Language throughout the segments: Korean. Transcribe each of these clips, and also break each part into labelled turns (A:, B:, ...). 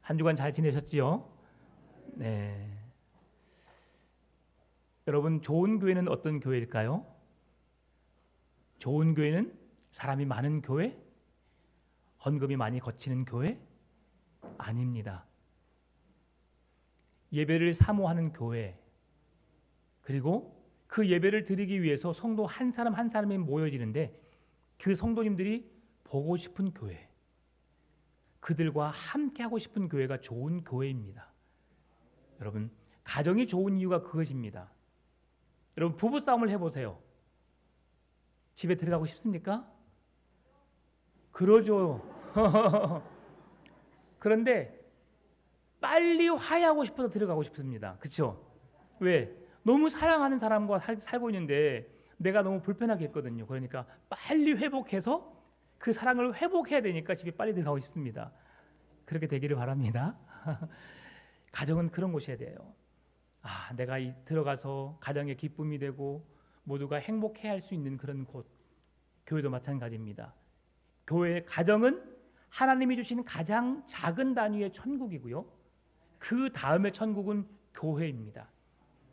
A: 한 주간 잘 지내셨지요? 네. 여러분, 좋은 교회는 어떤 교회일까요? 좋은 교회는 사람이 많은 교회? 헌금이 많이 거치는 교회? 아닙니다. 예배를 사모하는 교회, 그리고 그 예배를 드리기 위해서 성도 한 사람 한 사람이 모여지는데 그 성도님들이 보고 싶은 교회, 그들과 함께 하고 싶은 교회가 좋은 교회입니다. 여러분, 가정이 좋은 이유가 그것입니다. 여러분, 부부 싸움을 해보세요. 집에 들어가고 싶습니까? 그러죠. 그런데 빨리 화해하고 싶어서 들어가고 싶습니다. 그렇죠? 왜? 너무 사랑하는 사람과 살고 있는데 내가 너무 불편하게 했거든요. 그러니까 빨리 회복해서 그 사랑을 회복해야 되니까 집에 빨리 들어가고 싶습니다. 그렇게 되기를 바랍니다. 가정은 그런 곳이어야 돼요. 내가 들어가서 가정의 기쁨이 되고 모두가 행복해 할 수 있는 그런 곳. 교회도 마찬가지입니다. 교회, 가정은 하나님이 주신 가장 작은 단위의 천국이고요. 그 다음에 천국은 교회입니다.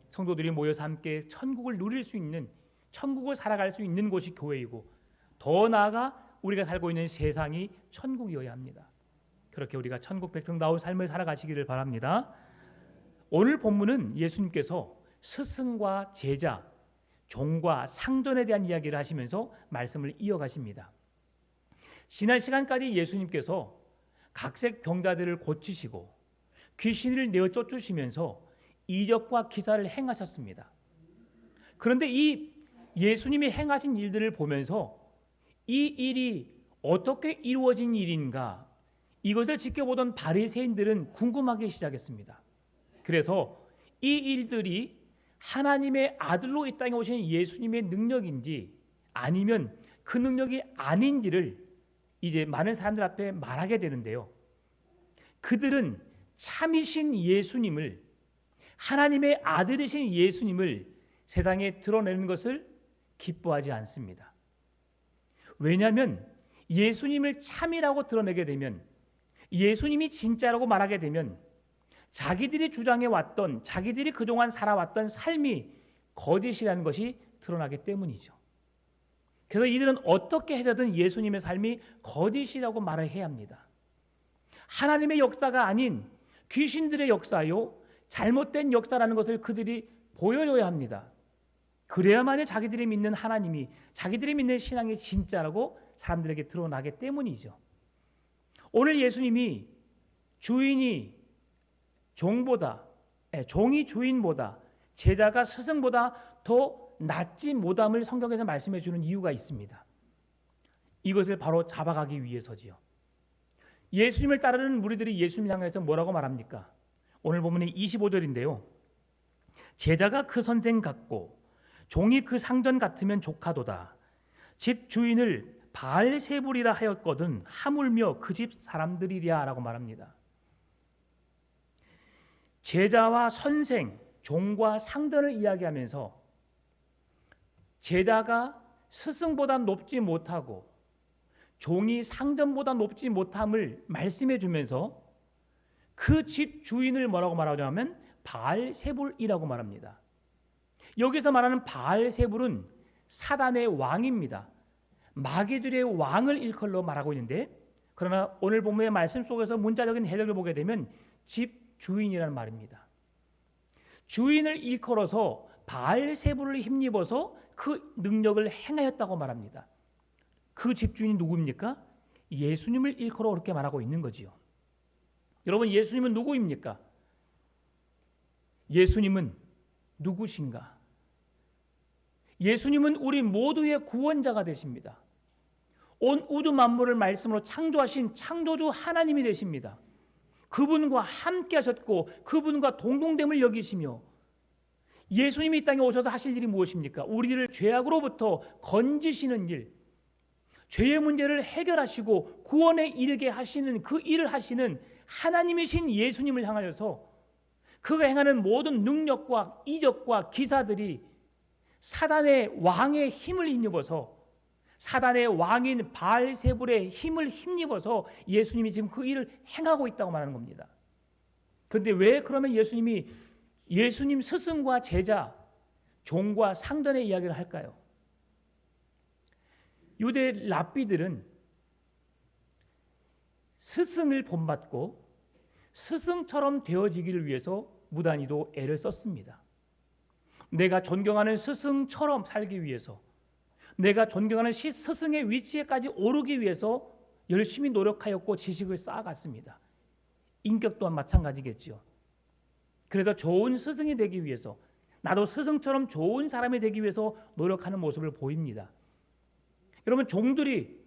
A: 성도들이 모여서 함께 천국을 누릴 수 있는, 천국을 살아갈 수 있는 곳이 교회이고, 더 나아가 우리가 살고 있는 세상이 천국이어야 합니다. 그렇게 우리가 천국 백성다운 삶을 살아가시기를 바랍니다. 오늘 본문은 예수님께서 스승과 제자, 종과 상전에 대한 이야기를 하시면서 말씀을 이어가십니다. 지난 시간까지 예수님께서 각색 병자들을 고치시고 귀신을 내어 쫓으시면서 이적과 기사를 행하셨습니다. 그런데 이 예수님이 행하신 일들을 보면서 이 일이 어떻게 이루어진 일인가, 이것을 지켜보던 바리새인들은 궁금하기 시작했습니다. 그래서 이 일들이 하나님의 아들로 이 땅에 오신 예수님의 능력인지 아니면 그 능력이 아닌지를 이제 많은 사람들 앞에 말하게 되는데요. 그들은 참이신 예수님을, 하나님의 아들이신 예수님을 세상에 드러내는 것을 기뻐하지 않습니다. 왜냐하면 예수님을 참이라고 드러내게 되면, 예수님이 진짜라고 말하게 되면 자기들이 주장해 왔던, 자기들이 그동안 살아왔던 삶이 거짓이라는 것이 드러나기 때문이죠. 그래서 이들은 어떻게 해서든 예수님의 삶이 거짓이라고 말을 해야 합니다. 하나님의 역사가 아닌 귀신들의 역사요, 잘못된 역사라는 것을 그들이 보여줘야 합니다. 그래야만이 자기들이 믿는 하나님이, 자기들이 믿는 신앙이 진짜라고 사람들에게 드러나기 때문이죠. 오늘 예수님이 주인이 종보다, 종이 주인보다, 제자가 스승보다 더 낫지 못함을 성경에서 말씀해 주는 이유가 있습니다. 이것을 바로 잡아가기 위해서지요. 예수님을 따르는 무리들이 예수님을 향해서 뭐라고 말합니까? 오늘 본문의 25절인데요. 제자가 그 선생 같고 종이 그 상전 같으면 족하도다. 집 주인을 바알세불이라 하였거든 하물며 그 집 사람들이랴 라고 말합니다. 제자와 선생, 종과 상전을 이야기하면서 제자가 스승보다 높지 못하고 종이 상전보다 높지 못함을 말씀해 주면서 그 집 주인을 뭐라고 말하냐면 바알세불이라고 말합니다. 여기서 말하는 바알세불은 사단의 왕입니다. 마귀들의 왕을 일컬로 말하고 있는데, 그러나 오늘 본문의 말씀 속에서 문자적인 해석을 보게 되면 집 주인이라는 말입니다. 주인을 일컬어서 바알세불을 힘입어서 그 능력을 행하였다고 말합니다. 그 집주인이 누구입니까? 예수님을 일컬어 그렇게 말하고 있는 거지요. 여러분, 예수님은 누구입니까? 예수님은 누구신가? 예수님은 우리 모두의 구원자가 되십니다. 온 우주 만물을 말씀으로 창조하신 창조주 하나님이 되십니다. 그분과 함께 하셨고 그분과 동등됨을 여기시며, 예수님이 이 땅에 오셔서 하실 일이 무엇입니까? 우리를 죄악으로부터 건지시는 일, 죄의 문제를 해결하시고 구원에 이르게 하시는 그 일을 하시는 하나님이신 예수님을 향하여서 그가 행하는 모든 능력과 이적과 기사들이 사단의 왕의 힘을 힘입어서, 사단의 왕인 바알세불의 힘을 힘입어서 예수님이 지금 그 일을 행하고 있다고 말하는 겁니다. 그런데 왜 그러면 예수님이 예수님 스승과 제자, 종과 상전의 이야기를 할까요? 유대 랍비들은 스승을 본받고 스승처럼 되어지기를 위해서 무단히도 애를 썼습니다. 내가 존경하는 스승처럼 살기 위해서, 내가 존경하는 스승의 위치에까지 오르기 위해서 열심히 노력하였고 지식을 쌓아갔습니다. 인격 또한 마찬가지겠죠. 그래서 좋은 스승이 되기 위해서, 나도 스승처럼 좋은 사람이 되기 위해서 노력하는 모습을 보입니다. 여러분, 종들이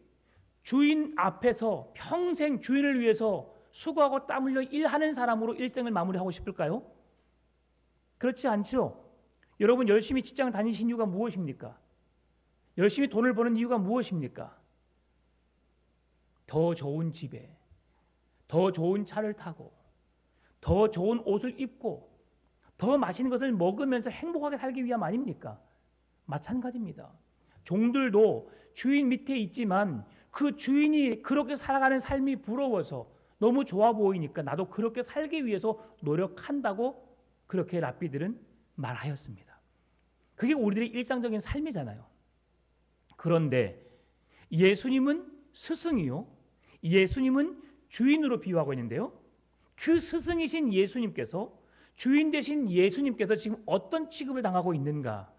A: 주인 앞에서 평생 주인을 위해서 수고하고 땀 흘려 일하는 사람으로 일생을 마무리하고 싶을까요? 그렇지 않죠. 여러분, 열심히 직장을 다니신 이유가 무엇입니까? 열심히 돈을 버는 이유가 무엇입니까? 더 좋은 집에, 더 좋은 차를 타고, 더 좋은 옷을 입고, 더 맛있는 것을 먹으면서 행복하게 살기 위함 아닙니까? 마찬가지입니다. 종들도 주인 밑에 있지만 그 주인이 그렇게 살아가는 삶이 부러워서 너무 좋아 보이니까 나도 그렇게 살기 위해서 노력한다고 그렇게 랍비들은 말하였습니다. 그게 우리들의 일상적인 삶이잖아요. 그런데 예수님은 스승이요, 예수님은 주인으로 비유하고 있는데요, 그 스승이신 예수님께서, 주인 되신 예수님께서 지금 어떤 취급을 당하고 있는가?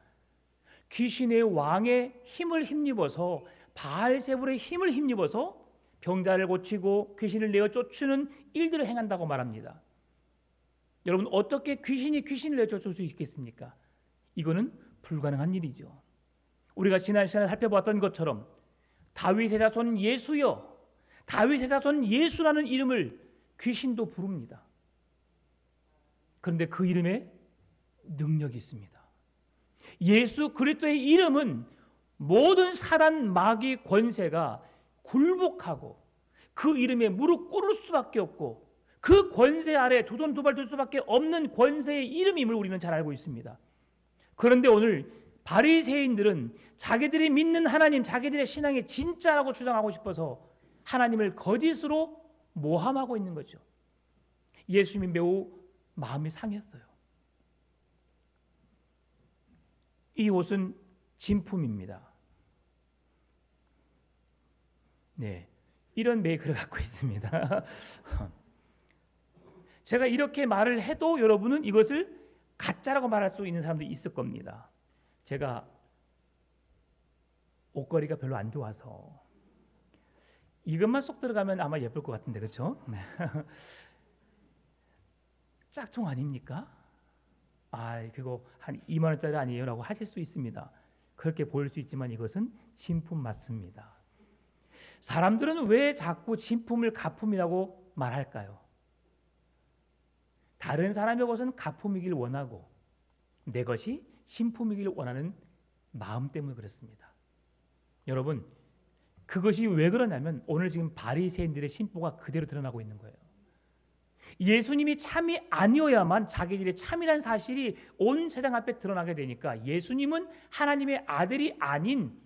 A: 귀신의 왕의 힘을 힘입어서, 바알세불의 힘을 힘입어서 병자를 고치고 귀신을 내어 쫓는 일들을 행한다고 말합니다. 여러분, 어떻게 귀신이 귀신을 내어 쫓을 수 있겠습니까? 이거는 불가능한 일이죠. 우리가 지난 시간에 살펴봤던 것처럼 다윗의 자손 예수여, 다윗의 자손 예수라는 이름을 귀신도 부릅니다. 그런데 그 이름에 능력이 있습니다. 예수 그리스도의 이름은 모든 사단 마귀 권세가 굴복하고 그 이름에 무릎 꿇을 수밖에 없고 그 권세 아래 두 손 두 발 둘 수밖에 없는 권세의 이름임을 우리는 잘 알고 있습니다. 그런데 오늘 바리새인들은 자기들이 믿는 하나님, 자기들의 신앙이 진짜라고 주장하고 싶어서 하나님을 거짓으로 모함하고 있는 거죠. 예수님이 매우 마음이 상했어요. 이 옷은 진품입니다. 네, 이런 메이크를 갖고 있습니다. 제가 이렇게 말을 해도 여러분은 이것을 가짜라고 말할 수 있는 사람도 있을 겁니다. 제가 옷걸이가 별로 안 좋아서 이것만 쏙 들어가면 아마 예쁠 것 같은데, 그렇죠? 네. 짝퉁 아닙니까? 그거 한 2만 원짜리 아니에요? 라고 하실 수 있습니다. 그렇게 보일 수 있지만 이것은 진품 맞습니다. 사람들은 왜 자꾸 진품을 가품이라고 말할까요? 다른 사람의 것은 가품이길 원하고 내 것이 신품이길 원하는 마음 때문에 그렇습니다. 여러분, 그것이 왜 그러냐면 오늘 지금 바리새인들의 심보가 그대로 드러나고 있는 거예요. 예수님이 참이 아니어야만 자기들이 참이라는 사실이 온 세상 앞에 드러나게 되니까 예수님은 하나님의 아들이 아닌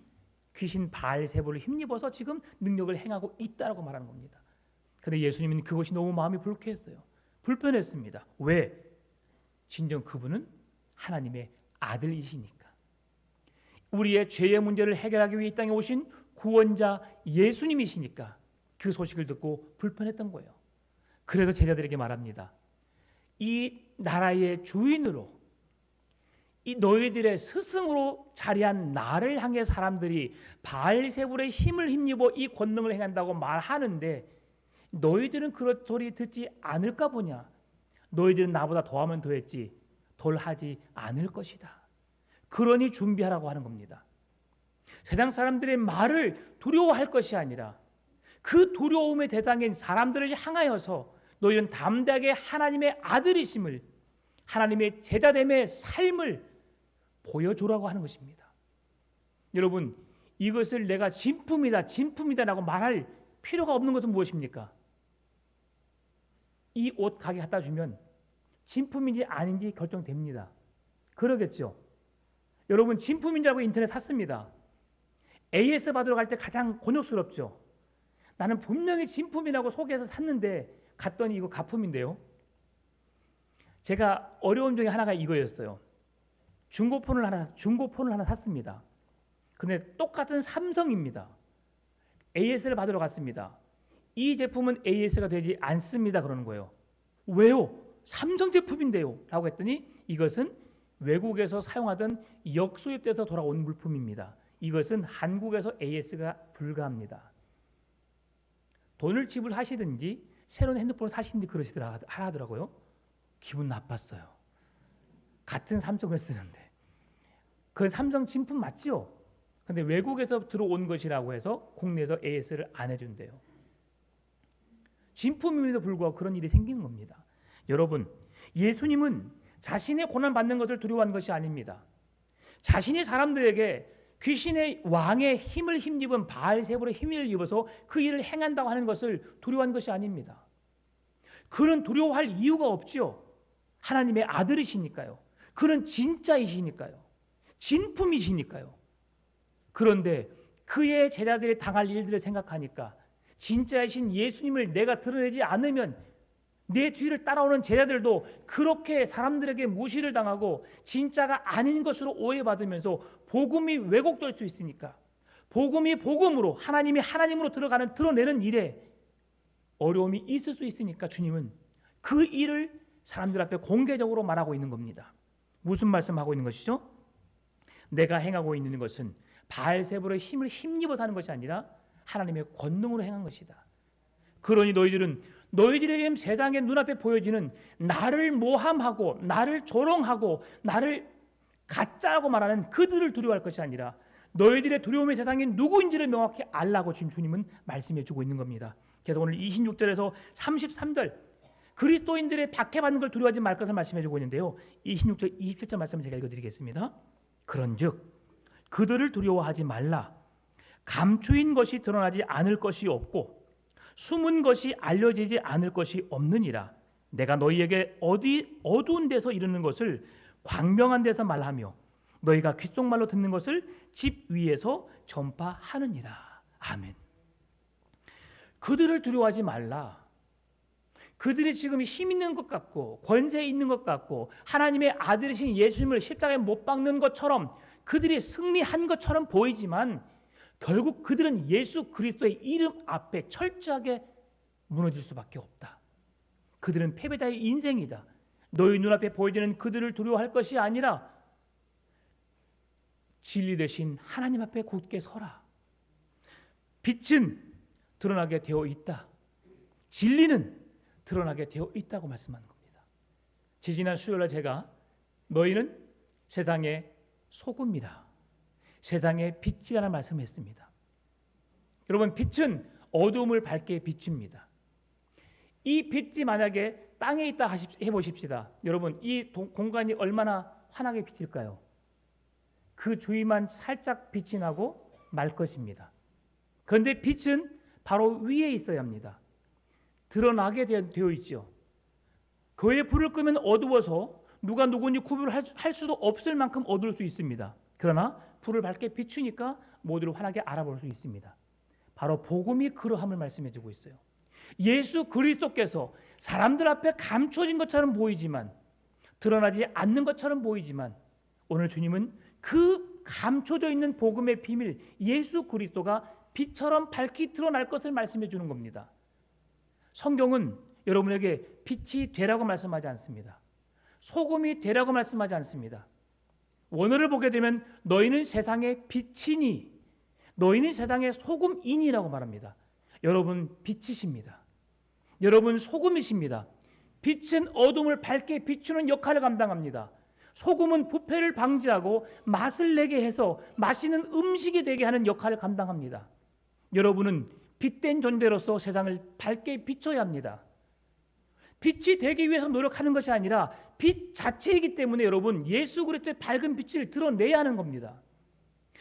A: 귀신 바알세불을 힘입어서 지금 능력을 행하고 있다라고 말하는 겁니다. 그런데 예수님은 그것이 너무 마음이 불쾌했어요. 불편했습니다. 왜? 진정 그분은 하나님의 아들이시니까. 우리의 죄의 문제를 해결하기 위해 이 땅에 오신 구원자 예수님이시니까 그 소식을 듣고 불편했던 거예요. 그래서 제자들에게 말합니다. 이 나라의 주인으로, 이 너희들의 스승으로 자리한 나를 향해 사람들이 바알세불의 힘을 힘입어 이 권능을 행한다고 말하는데 너희들은 그런 소리 듣지 않을까 보냐. 너희들은 나보다 더하면 더했지 덜 하지 않을 것이다. 그러니 준비하라고 하는 겁니다. 세상 사람들의 말을 두려워할 것이 아니라 그 두려움의 대상인 사람들을 향하여서 너희는 담대하게 하나님의 아들이심을, 하나님의 제자됨의 삶을 보여주라고 하는 것입니다. 여러분, 이것을 내가 진품이다라고 말할 필요가 없는 것은 무엇입니까? 이 옷 가게 갖다 주면 진품인지 아닌지 결정됩니다. 그러겠죠? 여러분, 진품인 줄 알고 인터넷 샀습니다. AS 받으러 갈 때 가장 곤욕스럽죠? 나는 분명히 진품이라고 소개해서 샀는데 갔더니 이거 가품인데요. 제가 어려움 중에 하나가 이거였어요. 중고폰을 하나 샀습니다. 근데 똑같은 삼성입니다. AS를 받으러 갔습니다. 이 제품은 AS가 되지 않습니다. 그러는 거예요. 왜요? 삼성 제품인데요. 라고 했더니 이것은 외국에서 사용하던 역수입돼서 돌아온 물품입니다. 이것은 한국에서 AS가 불가합니다. 돈을 지불하시든지 새로운 핸드폰을 사시든지 하더라고요. 기분 나빴어요. 같은 삼성을 쓰는데. 그 삼성 진품 맞죠? 근데 외국에서 들어온 것이라고 해서 국내에서 AS를 안 해준대요. 진품임에도 불구하고 그런 일이 생기는 겁니다. 여러분, 예수님은 자신의 고난받는 것을 두려워한 것이 아닙니다. 자신이 사람들에게 귀신의 왕의 힘을 힘입은 바알세불의 힘을 입어서 그 일을 행한다고 하는 것을 두려워한 것이 아닙니다. 그는 두려워할 이유가 없죠. 하나님의 아들이시니까요. 그는 진짜이시니까요. 진품이시니까요. 그런데 그의 제자들이 당할 일들을 생각하니까 진짜이신 예수님을 내가 드러내지 않으면 내 뒤를 따라오는 제자들도 그렇게 사람들에게 무시를 당하고 진짜가 아닌 것으로 오해받으면서 복음이 왜곡될 수 있으니까 복음이 복음으로 하나님이 하나님으로 드러내는 일에 어려움이 있을 수 있으니까 주님은 그 일을 사람들 앞에 공개적으로 말하고 있는 겁니다. 무슨 말씀하고 있는 것이죠? 내가 행하고 있는 것은 바알세불의 힘을 힘입어서 하는 것이 아니라 하나님의 권능으로 행한 것이다. 그러니 너희들이 지금 세상의 눈앞에 보여지는 나를 모함하고 나를 조롱하고 나를 가짜라고 말하는 그들을 두려워할 것이 아니라 너희들의 두려움의 대상이 누구인지를 명확히 알라고 지금 주님은 말씀해 주고 있는 겁니다. 그래서 오늘 26절에서 33절 그리스도인들의 박해받는 걸 두려워하지 말 것을 말씀해 주고 있는데요. 26절 27절 말씀을 제가 읽어드리겠습니다. 그런즉 그들을 두려워하지 말라. 감추인 것이 드러나지 않을 것이 없고 숨은 것이 알려지지 않을 것이 없느니라. 내가 너희에게 어두운 데서 이르는 것을 광명한 데서 말하며 너희가 귓속말로 듣는 것을 집 위에서 전파하느니라. 아멘. 그들을 두려워하지 말라. 그들이 지금 힘 있는 것 같고 권세 있는 것 같고 하나님의 아들이신 예수님을 십자가에 못 박는 것처럼 그들이 승리한 것처럼 보이지만 결국 그들은 예수 그리스도의 이름 앞에 철저하게 무너질 수밖에 없다. 그들은 패배자의 인생이다. 너희 눈앞에 보여지는 그들을 두려워할 것이 아니라 진리 대신 하나님 앞에 굳게 서라. 빛은 드러나게 되어 있다. 진리는 드러나게 되어 있다고 말씀하는 겁니다. 지지난 수요일에 제가 너희는 세상의 소금이라 세상의 빛이라는 말씀을 했습니다. 여러분, 빛은 어둠을 밝게 비춥니다. 이 빛이 만약에 땅에 있다 해보십시다. 여러분, 이 공간이 얼마나 환하게 비칠까요? 그 주위만 살짝 빛이 나고 말 것입니다. 그런데 빛은 바로 위에 있어야 합니다. 드러나게 되어 있죠. 교회에 불을 끄면 어두워서 누가 누군지 구별할 수도 없을 만큼 어두울 수 있습니다. 그러나 불을 밝게 비추니까 모두를 환하게 알아볼 수 있습니다. 바로 복음이 그러함을 말씀해 주고 있어요. 예수 그리스도께서 사람들 앞에 감춰진 것처럼 보이지만 드러나지 않는 것처럼 보이지만 오늘 주님은 그 감춰져 있는 복음의 비밀 예수 그리스도가 빛처럼 밝히 드러날 것을 말씀해 주는 겁니다. 성경은 여러분에게 빛이 되라고 말씀하지 않습니다. 소금이 되라고 말씀하지 않습니다. 원어를 보게 되면 너희는 세상의 빛이니 너희는 세상의 소금이니라고 말합니다. 여러분 빛이십니다. 여러분 소금이십니다. 빛은 어둠을 밝게 비추는 역할을 감당합니다. 소금은 부패를 방지하고 맛을 내게 해서 맛있는 음식이 되게 하는 역할을 감당합니다. 여러분은 빛된 존재로서 세상을 밝게 비춰야 합니다. 빛이 되기 위해서 노력하는 것이 아니라 빛 자체이기 때문에 여러분 예수 그리스도의 밝은 빛을 드러내야 하는 겁니다.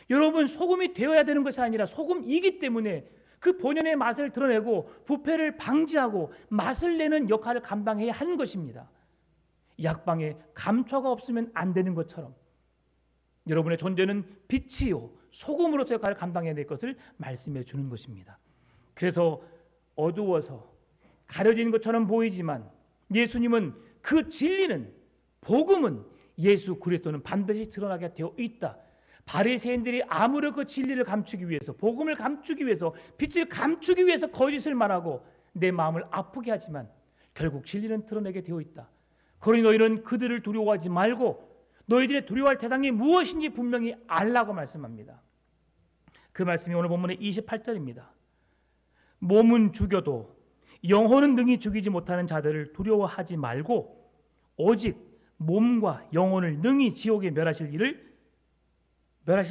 A: 여러분 소금이 되어야 되는 것이 아니라 소금이기 때문에 그 본연의 맛을 드러내고 부패를 방지하고 맛을 내는 역할을 감당해야 하는 것입니다. 약방에 감초가 없으면 안 되는 것처럼 여러분의 존재는 빛이요 소금으로서 역할을 감당해야 될 것을 말씀해 주는 것입니다. 그래서 어두워서 가려진 것처럼 보이지만 예수님은 그 진리는, 복음은, 예수 그리스도는 반드시 드러나게 되어 있다. 바리새인들이 아무런 그 진리를 감추기 위해서, 복음을 감추기 위해서, 빛을 감추기 위해서 거짓을 말하고 내 마음을 아프게 하지만 결국 진리는 드러내게 되어 있다. 그러니 너희는 그들을 두려워하지 말고 너희들의 두려워할 대상이 무엇인지 분명히 알라고 말씀합니다. 그 말씀이 오늘 본문의 28절입니다. 몸은 죽여도 영혼은 능히 죽이지 못하는 자들을 두려워하지 말고 오직 몸과 영혼을 능히 지옥에 멸하실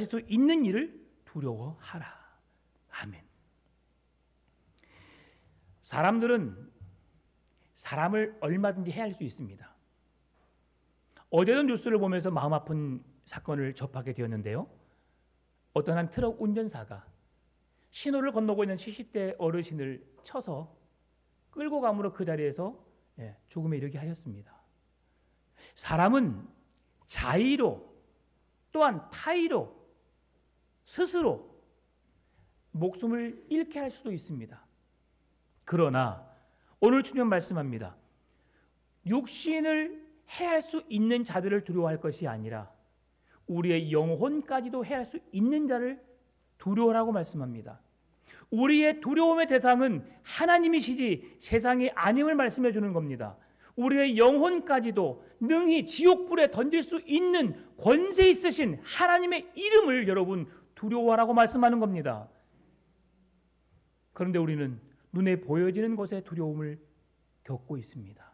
A: 수 있는 일을 두려워하라. 아멘. 사람들은 사람을 얼마든지 해할 수 있습니다. 어제도 뉴스를 보면서 마음 아픈 사건을 접하게 되었는데요. 어떤 한 트럭 운전사가 신호를 건너고 있는 70대 어르신을 쳐서 끌고 감으로 그 자리에서 죽음에 이르게 하였습니다. 사람은 자의로 또한 타의로 스스로 목숨을 잃게 할 수도 있습니다. 그러나 오늘 주님 말씀합니다. 육신을 해할 수 있는 자들을 두려워할 것이 아니라 우리의 영혼까지도 해할 수 있는 자를 두려워하라고 말씀합니다. 우리의 두려움의 대상은 하나님이시지 세상이 아님을 말씀해 주는 겁니다. 우리의 영혼까지도 능히 지옥불에 던질 수 있는 권세 있으신 하나님의 이름을 여러분 두려워하라고 말씀하는 겁니다. 그런데 우리는 눈에 보여지는 것에 두려움을 겪고 있습니다.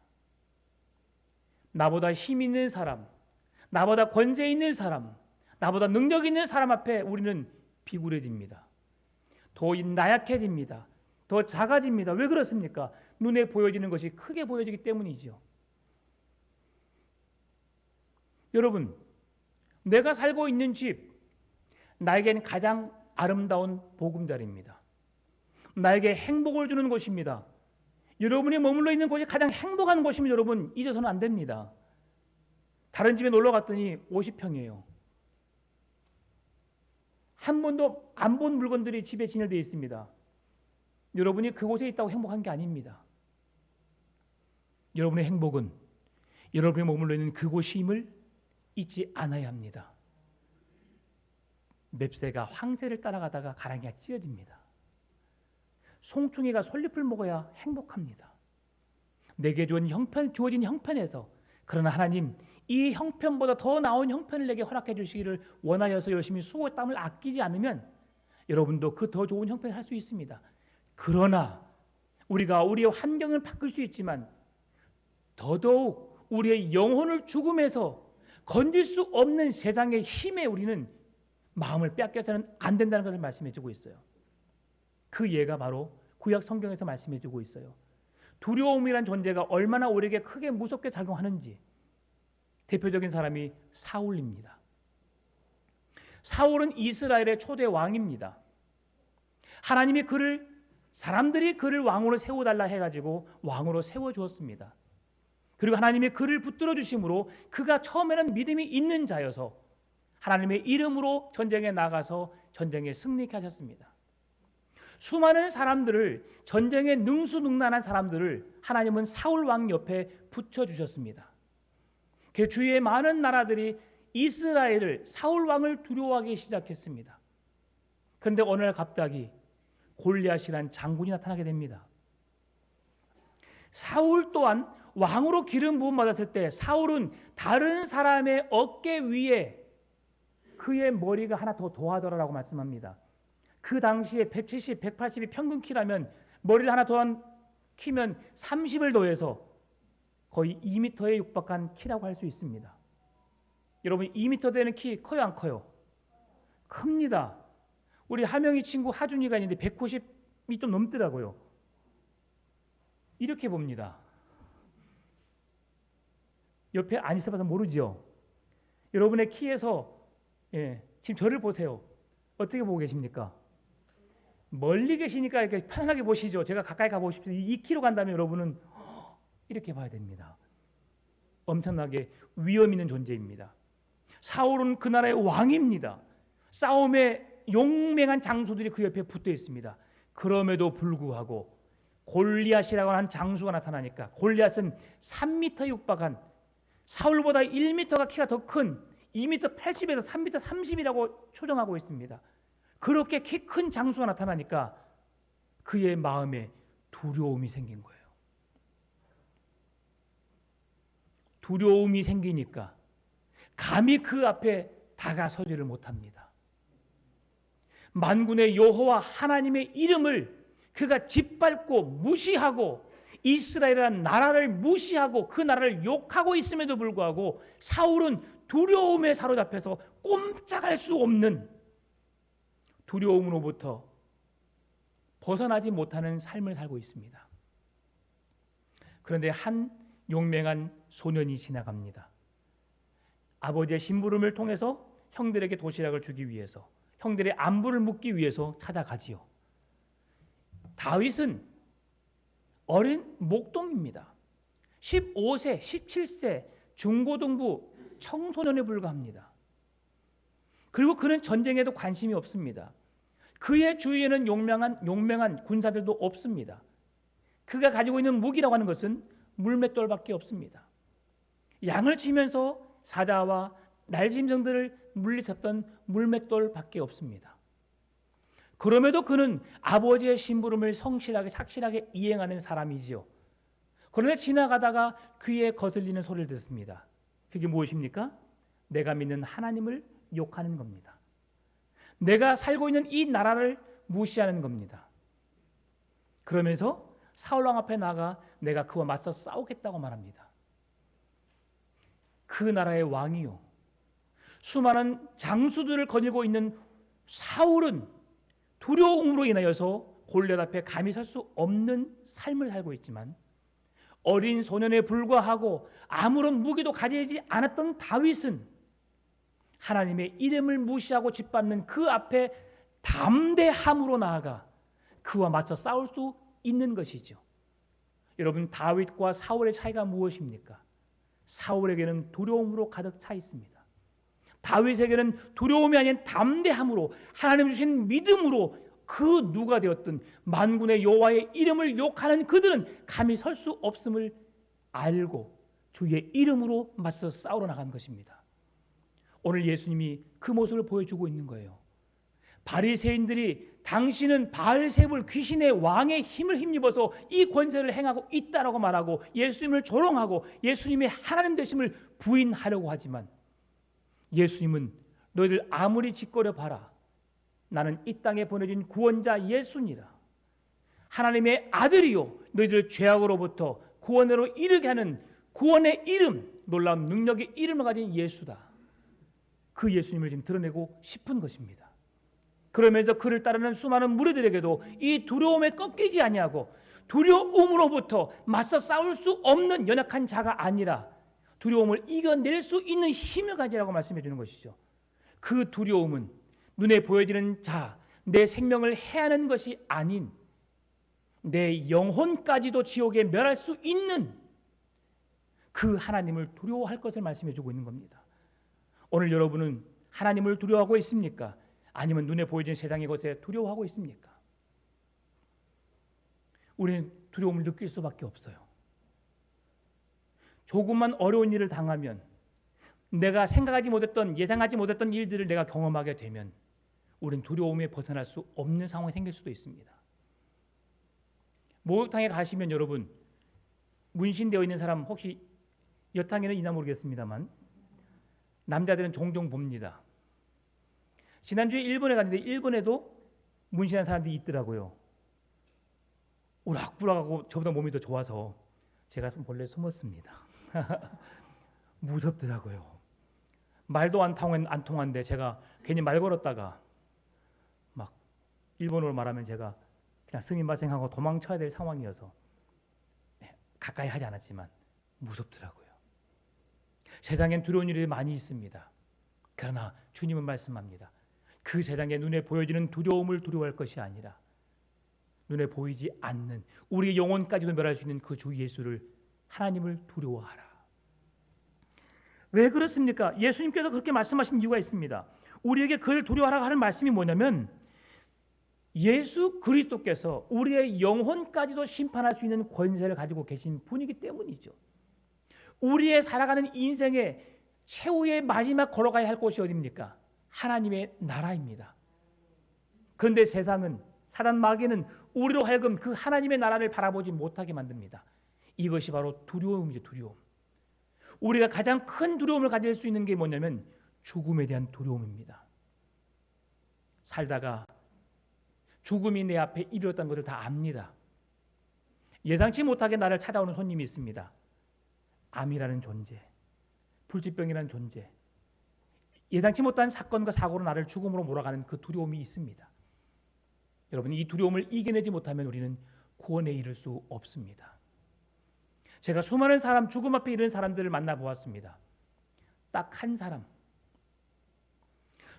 A: 나보다 힘 있는 사람, 나보다 권세 있는 사람, 나보다 능력 있는 사람 앞에 우리는 비굴해집니다. 더 나약해집니다. 더 작아집니다. 왜 그렇습니까? 눈에 보여지는 것이 크게 보여지기 때문이죠. 여러분, 내가 살고 있는 집, 나에겐 가장 아름다운 보금자리입니다. 나에게 행복을 주는 곳입니다. 여러분이 머물러 있는 곳이 가장 행복한 곳이면 여러분 잊어서는 안 됩니다. 다른 집에 놀러 갔더니 50평이에요. 한 번도 안 본 물건들이 집에 진열되어 있습니다. 여러분이 그곳에 있다고 행복한 게 아닙니다. 여러분의 행복은 여러분이 머물러 있는 그곳임을 잊지 않아야 합니다. 맵새가 황새를 따라가다가 가랑이가 찢어집니다. 송충이가 솔잎을 먹어야 행복합니다. 내게 주어진 형편에서, 그러나 하나님 이 형편보다 더 나은 형편을 내게 허락해 주시기를 원하여서 열심히 수고 땀을 아끼지 않으면 여러분도 그 더 좋은 형편을 할 수 있습니다. 그러나 우리가 우리의 환경을 바꿀 수 있지만 더더욱 우리의 영혼을 죽음에서 건질 수 없는 세상의 힘에 우리는 마음을 빼앗겨서는 안 된다는 것을 말씀해 주고 있어요. 그 예가 바로 구약 성경에서 말씀해 주고 있어요. 두려움이란 존재가 얼마나 우리에게 크게 무섭게 작용하는지 대표적인 사람이 사울입니다. 사울은 이스라엘의 초대 왕입니다. 하나님이 사람들이 그를 왕으로 세워달라 해가지고 왕으로 세워주었습니다. 그리고 하나님이 그를 붙들어 주심으로 그가 처음에는 믿음이 있는 자여서 하나님의 이름으로 전쟁에 나가서 전쟁에 승리케 하셨습니다. 수많은 사람들을, 전쟁에 능수능란한 사람들을 하나님은 사울 왕 옆에 붙여주셨습니다. 그 주위의 많은 나라들이 이스라엘을, 사울 왕을 두려워하기 시작했습니다. 그런데 어느 날 갑자기 골리앗이란 장군이 나타나게 됩니다. 사울 또한 왕으로 기름 부음 받았을 때 사울은 다른 사람의 어깨 위에 그의 머리가 하나 더 더하더라라고 말씀합니다. 그 당시에 170, 180이 평균 키라면 머리를 하나 더 키면 30을 더해서 거의 2m에 육박한 키라고 할 수 있습니다. 여러분 2m 되는 키 커요, 안 커요? 큽니다. 우리 하명이 친구 하준이가 있는데 190이 좀 넘더라고요. 이렇게 봅니다. 옆에 안 있어봐서 모르죠. 여러분의 키에서 지금 저를 보세요. 어떻게 보고 계십니까? 멀리 계시니까 이렇게 편안하게 보시죠. 제가 가까이 가보십시오. 2km 간다면 여러분은 이렇게 봐야 됩니다. 엄청나게 위험 있는 존재입니다. 사울은 그 나라의 왕입니다. 싸움에 용맹한 장수들이 그 옆에 붙어 있습니다. 그럼에도 불구하고 골리앗이라고 하는 장수가 나타나니까 골리앗은 3m 육박한 사울보다 1m가 키가 더 큰 2m 80에서 3m 30이라고 추정하고 있습니다. 그렇게 키 큰 장수가 나타나니까 그의 마음에 두려움이 생긴 거예요. 두려움이 생기니까 감히 그 앞에 다가서지를 못합니다. 만군의 여호와 하나님의 이름을 그가 짓밟고 무시하고 이스라엘이라는 나라를 무시하고 그 나라를 욕하고 있음에도 불구하고 사울은 두려움에 사로잡혀서 꼼짝할 수 없는 두려움으로부터 벗어나지 못하는 삶을 살고 있습니다. 그런데 한 용맹한 소년이 지나갑니다. 아버지의 심부름을 통해서 형들에게 도시락을 주기 위해서, 형들의 안부를 묻기 위해서 찾아가지요. 다윗은 어린 목동입니다. 15세, 17세 중고등부 청소년에 불과합니다. 그리고 그는 전쟁에도 관심이 없습니다. 그의 주위에는 용맹한 군사들도 없습니다. 그가 가지고 있는 무기라고 하는 것은 물맷돌밖에 없습니다. 양을 치면서 사자와 날짐승들을 물리쳤던 물맷돌밖에 없습니다. 그럼에도 그는 아버지의 심부름을 성실하게 착실하게 이행하는 사람이지요. 그런데 지나가다가 귀에 거슬리는 소리를 듣습니다. 그게 무엇입니까? 내가 믿는 하나님을 욕하는 겁니다. 내가 살고 있는 이 나라를 무시하는 겁니다. 그러면서 사울왕 앞에 나가 내가 그와 맞서 싸우겠다고 말합니다. 그 나라의 왕이요, 수많은 장수들을 거느리고 있는 사울은 두려움으로 인하여서 골리앗 앞에 감히 설 수 없는 삶을 살고 있지만, 어린 소년에 불과하고 아무런 무기도 가지지 않았던 다윗은 하나님의 이름을 무시하고 짓밟는 그 앞에 담대함으로 나아가 그와 맞서 싸울 수 있는 것이죠. 여러분, 다윗과 사울의 차이가 무엇입니까? 사울에게는 두려움으로 가득 차 있습니다. 다윗에게는 두려움이 아닌 담대함으로, 하나님 주신 믿음으로 그 누가 되었든 만군의 여호와의 이름을 욕하는 그들은 감히 설 수 없음을 알고 주의 이름으로 맞서 싸우러 나간 것입니다. 오늘 예수님이 그 모습을 보여주고 있는 거예요. 바리새인들이 당신은 바알세불 귀신의 왕의 힘을 힘입어서 이 권세를 행하고 있다라고 말하고 예수님을 조롱하고 예수님의 하나님 되심을 부인하려고 하지만, 예수님은 너희들 아무리 짓거려 봐라, 나는 이 땅에 보내진 구원자 예수니라. 하나님의 아들이요, 너희들 죄악으로부터 구원으로 이르게 하는 구원의 이름, 놀라운 능력의 이름을 가진 예수다. 그 예수님을 지금 드러내고 싶은 것입니다. 그러면서 그를 따르는 수많은 무리들에게도 이 두려움에 꺾이지 아니하고 두려움으로부터 맞서 싸울 수 없는 연약한 자가 아니라 두려움을 이겨낼 수 있는 힘을 가지라고 말씀해 주는 것이죠. 그 두려움은 눈에 보여지는 자, 내 생명을 해하는 것이 아닌 내 영혼까지도 지옥에 멸할 수 있는 그 하나님을 두려워할 것을 말씀해 주고 있는 겁니다. 오늘 여러분은 하나님을 두려워하고 있습니까? 아니면 눈에 보이는 세상의 것에 두려워하고 있습니까? 우리는 두려움을 느낄 수밖에 없어요. 조금만 어려운 일을 당하면, 내가 생각하지 못했던, 예상하지 못했던 일들을 내가 경험하게 되면 우리는 두려움에 벗어날 수 없는 상황이 생길 수도 있습니다. 목욕탕에 가시면 여러분, 문신되어 있는 사람 혹시 여탕에는 있나 모르겠습니다만 남자들은 종종 봅니다. 지난주에 일본에 갔는데 일본에도 문신한 사람들이 있더라고요. 우락부락하고 저보다 몸이 더 좋아서 제가 몰래 숨었습니다. 무섭더라고요. 말도 안 통하는데 제가 괜히 말 걸었다가 막 일본어로 말하면 제가 그냥 스미마셍하고 도망쳐야 될 상황이어서 가까이 하지 않았지만 무섭더라고요. 세상엔 두려운 일이 많이 있습니다. 그러나 주님은 말씀합니다. 그 세상에 눈에 보여지는 두려움을 두려워할 것이 아니라 눈에 보이지 않는 우리 영혼까지도 멸할 수 있는 그 주 예수를, 하나님을 두려워하라. 왜 그렇습니까? 예수님께서 그렇게 말씀하신 이유가 있습니다. 우리에게 그를 두려워하라 하는 말씀이 뭐냐면 예수 그리스도께서 우리의 영혼까지도 심판할 수 있는 권세를 가지고 계신 분이기 때문이죠. 우리의 살아가는 인생의 최후의 마지막 걸어가야 할 곳이 어디입니까? 하나님의 나라입니다. 그런데 세상은, 사단 마귀는 우리로 하여금 그 하나님의 나라를 바라보지 못하게 만듭니다. 이것이 바로 두려움이죠. 두려움. 우리가 가장 큰 두려움을 가질 수 있는 게 뭐냐면 죽음에 대한 두려움입니다. 살다가 죽음이 내 앞에 이르렀다는 것을 다 압니다. 예상치 못하게 나를 찾아오는 손님이 있습니다. 암이라는 존재, 불치병이라는 존재, 예상치 못한 사건과 사고로 나를 죽음으로 몰아가는 그 두려움이 있습니다. 여러분, 이 두려움을 이겨내지 못하면 우리는 구원에 이를 수 없습니다. 제가 수많은 사람, 죽음 앞에 이르는 사람들을 만나보았습니다. 딱 한 사람,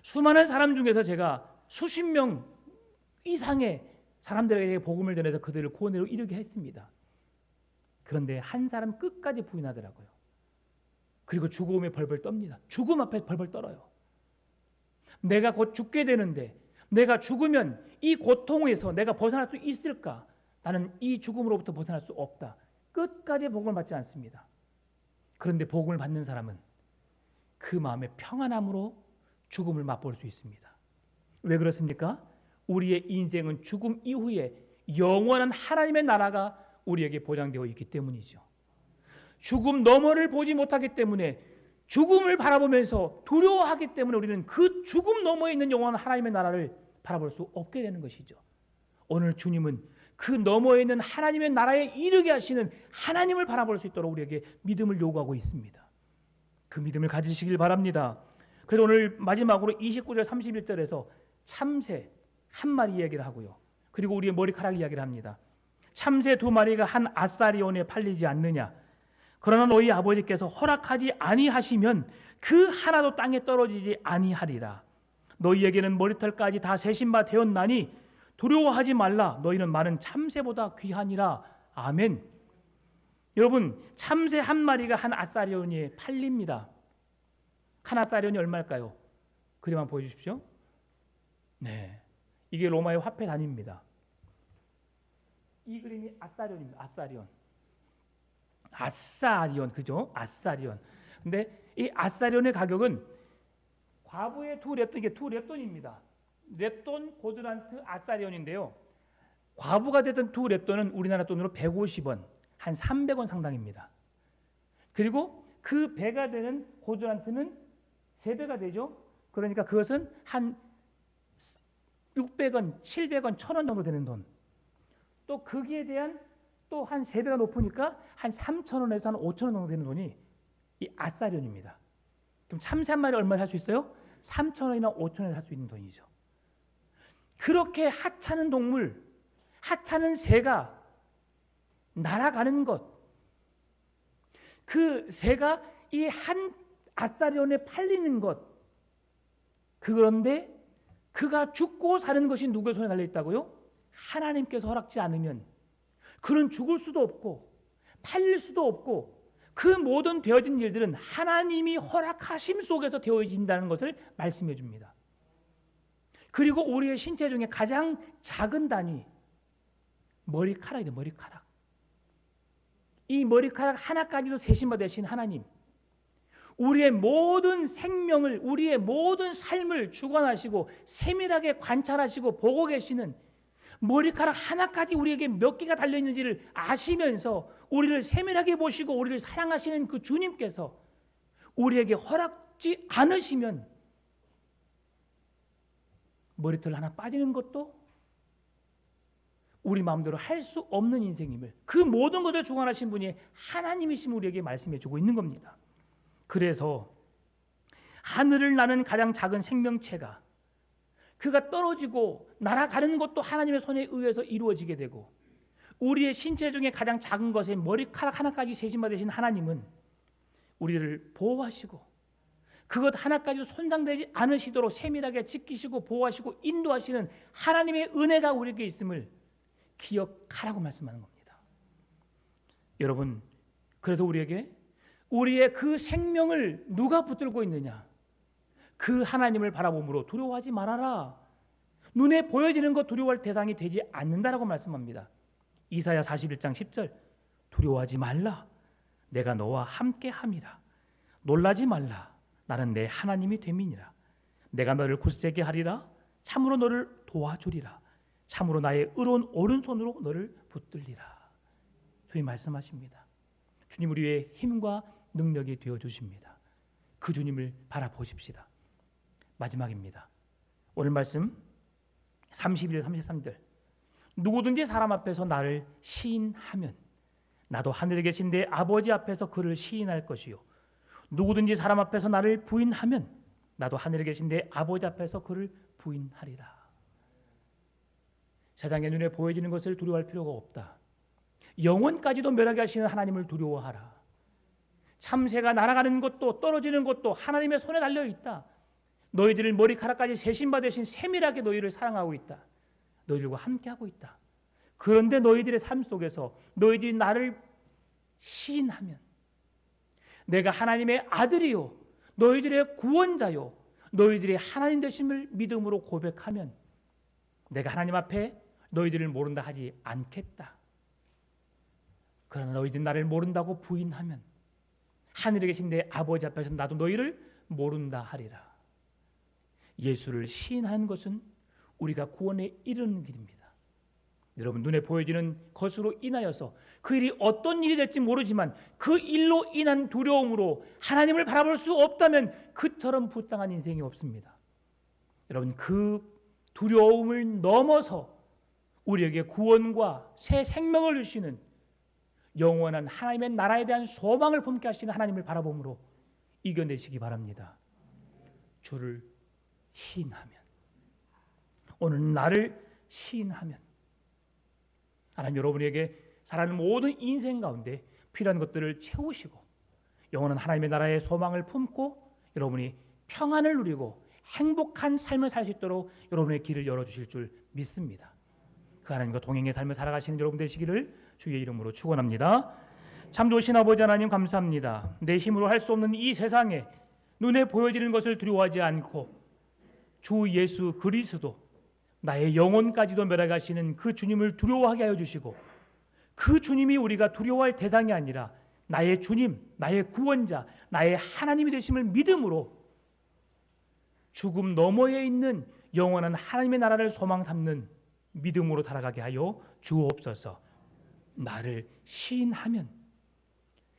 A: 수많은 사람 중에서 제가 수십 명 이상의 사람들에게 복음을 전해서 그들을 구원으로 이르게 했습니다. 그런데 한 사람 끝까지 부인하더라고요. 그리고 죽음에 벌벌 떱니다. 죽음 앞에 벌벌 떨어요. 내가 곧 죽게 되는데 내가 죽으면 이 고통에서 내가 벗어날 수 있을까? 나는 이 죽음으로부터 벗어날 수 없다. 끝까지 복음을 받지 않습니다. 그런데 복음을 받는 사람은 그 마음의 평안함으로 죽음을 맛볼 수 있습니다. 왜 그렇습니까? 우리의 인생은 죽음 이후에 영원한 하나님의 나라가 우리에게 보장되어 있기 때문이죠. 죽음 너머를 보지 못하기 때문에, 죽음을 바라보면서 두려워하기 때문에 우리는 그 죽음 너머에 있는 영원한 하나님의 나라를 바라볼 수 없게 되는 것이죠. 오늘 주님은 그 너머에 있는 하나님의 나라에 이르게 하시는 하나님을 바라볼 수 있도록 우리에게 믿음을 요구하고 있습니다. 그 믿음을 가지시길 바랍니다. 그래서 오늘 마지막으로 29절 31절에서 참새 한 마리 이야기를 하고요. 그리고 우리의 머리카락 이야기를 합니다. 참새 두 마리가 한 아사리온에 팔리지 않느냐? 그러나 너희 아버지께서 허락하지 아니하시면 그 하나도 땅에 떨어지지 아니하리라. 너희에게는 머리털까지 다 세신 바 되었나니 두려워하지 말라. 너희는 많은 참새보다 귀하니라. 아멘. 여러분, 참새 한 마리가 한 아사리온에 팔립니다. 한 아사리온이 얼마일까요? 그림 한번 보여주십시오. 네, 이게 로마의 화폐 단위입니다. 이 그림이 아사리온입니다. 아사리온, 그죠? 아사리온. 근데 이 아사리온의 가격은 과부의 두 렙돈, 이게 두 렙돈입니다. 렙돈, 고드란트, 아사리온인데요. 과부가 됐던 두 렙돈은 우리나라 돈으로 150원, 한 300원 상당입니다. 그리고 그 배가 되는 고드란트는 3배가 되죠. 그러니까 그것은 한 600원, 700원, 1000원 정도 되는 돈. 또 거기에 대한 또 한 3배가 높으니까 한 3,000원에서 한 5,000원 정도 되는 돈이 이 아사리온입니다. 그럼 참새 한 마리 얼마 살 수 있어요? 3,000원이나 5,000원에 살 수 있는 돈이죠. 그렇게 하찮은 동물, 하찮은 새가 날아가는 것, 그 새가 이 한 아사리온에 팔리는 것, 그런데 그가 죽고 사는 것이 누구의 손에 달려 있다고요? 하나님께서 허락지 않으면 그는 죽을 수도 없고 팔릴 수도 없고, 그 모든 되어진 일들은 하나님이 허락하심 속에서 되어진다는 것을 말씀해 줍니다. 그리고 우리의 신체 중에 가장 작은 단위, 머리카락이에요. 머리카락. 이 머리카락 하나까지도 세심바 되신 하나님, 우리의 모든 생명을, 우리의 모든 삶을 주관하시고 세밀하게 관찰하시고 보고 계시는, 머리카락 하나까지 우리에게 몇 개가 달려있는지를 아시면서 우리를 세밀하게 보시고 우리를 사랑하시는 그 주님께서 우리에게 허락지 않으시면 머리털 하나 빠지는 것도 우리 마음대로 할 수 없는 인생임을, 그 모든 것을 주관하신 분이 하나님이심을 우리에게 말씀해 주고 있는 겁니다. 그래서 하늘을 나는 가장 작은 생명체가, 그가 떨어지고 날아가는 것도 하나님의 손에 의해서 이루어지게 되고, 우리의 신체 중에 가장 작은 것에 머리카락 하나까지 세심바 되신 하나님은 우리를 보호하시고 그것 하나까지도 손상되지 않으시도록 세밀하게 지키시고 보호하시고 인도하시는 하나님의 은혜가 우리에게 있음을 기억하라고 말씀하는 겁니다. 여러분, 그래서 우리에게 우리의 그 생명을 누가 붙들고 있느냐? 그 하나님을 바라봄으로 두려워하지 말아라. 눈에 보여지는 것 두려워할 대상이 되지 않는다라고 말씀합니다. 이사야 41장 10절 두려워하지 말라 내가 너와 함께 함이라 놀라지 말라 나는 내 하나님이 됨이니라 내가 너를 굳세게 하리라 참으로 너를 도와주리라 참으로 나의 의로운 오른손으로 너를 붙들리라. 주님 말씀하십니다. 주님 우리의 힘과 능력이 되어주십니다. 그 주님을 바라보십시다. 마지막입니다. 오늘 말씀 31절 33절 누구든지 사람 앞에서 나를 시인하면 나도 하늘에 계신 내 아버지 앞에서 그를 시인할 것이요 누구든지 사람 앞에서 나를 부인하면 나도 하늘에 계신 내 아버지 앞에서 그를 부인하리라. 세상의 눈에 보여지는 것을 두려워할 필요가 없다. 영혼까지도 멸하게 하시는 하나님을 두려워하라. 참새가 날아가는 것도 떨어지는 것도 하나님의 손에 달려 있다. 너희들 머리카락까지 세심받으신 세밀하게 너희를 사랑하고 있다. 너희들과 함께하고 있다. 그런데 너희들의 삶 속에서 너희들이 나를 시인하면 내가 하나님의 아들이요 너희들의 구원자요 너희들의 하나님 되심을 믿음으로 고백하면 내가 하나님 앞에 너희들을 모른다 하지 않겠다. 그러나 너희들 나를 모른다고 부인하면 하늘에 계신 내 아버지 앞에서 나도 너희를 모른다 하리라. 예수를 시인하는 것은 우리가 구원에 이르는 길입니다. 여러분 눈에 보여지는 것으로 인하여서 그 일이 어떤 일이 될지 모르지만 그 일로 인한 두려움으로 하나님을 바라볼 수 없다면 그처럼 부당한 인생이 없습니다. 여러분 그 두려움을 넘어서 우리에게 구원과 새 생명을 주시는 영원한 하나님의 나라에 대한 소망을 품게 하시는 하나님을 바라봄으로 이겨내시기 바랍니다. 주를 시인하면 오늘 나를 시인하면 하나님 여러분에게 살아가는 모든 인생 가운데 필요한 것들을 채우시고 영원한 하나님의 나라의 소망을 품고 여러분이 평안을 누리고 행복한 삶을 살 수 있도록 여러분의 길을 열어주실 줄 믿습니다. 그 하나님과 동행의 삶을 살아가시는 여러분 되시기를 주의 이름으로 축원합니다. 참 좋으신 아버지 하나님 감사합니다. 내 힘으로 할 수 없는 이 세상에 눈에 보여지는 것을 두려워하지 않고 주 예수 그리스도 나의 영혼까지도 멸하가시는 그 주님을 두려워하게 하여 주시고 그 주님이 우리가 두려워할 대상이 아니라 나의 주님, 나의 구원자, 나의 하나님이 되심을 믿음으로 죽음 너머에 있는 영원한 하나님의 나라를 소망 삼는 믿음으로 살아가게 하여 주옵소서. 나를 시인하면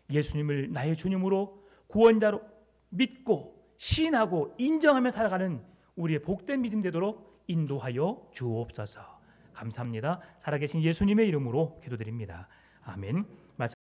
A: 예수님을 나의 주님으로 구원자로 믿고 시인하고 인정하며 살아가는 우리의 복된 믿음 되도록 인도하여 주옵소서. 감사합니다. 살아계신 예수님의 이름으로 기도드립니다. 아멘.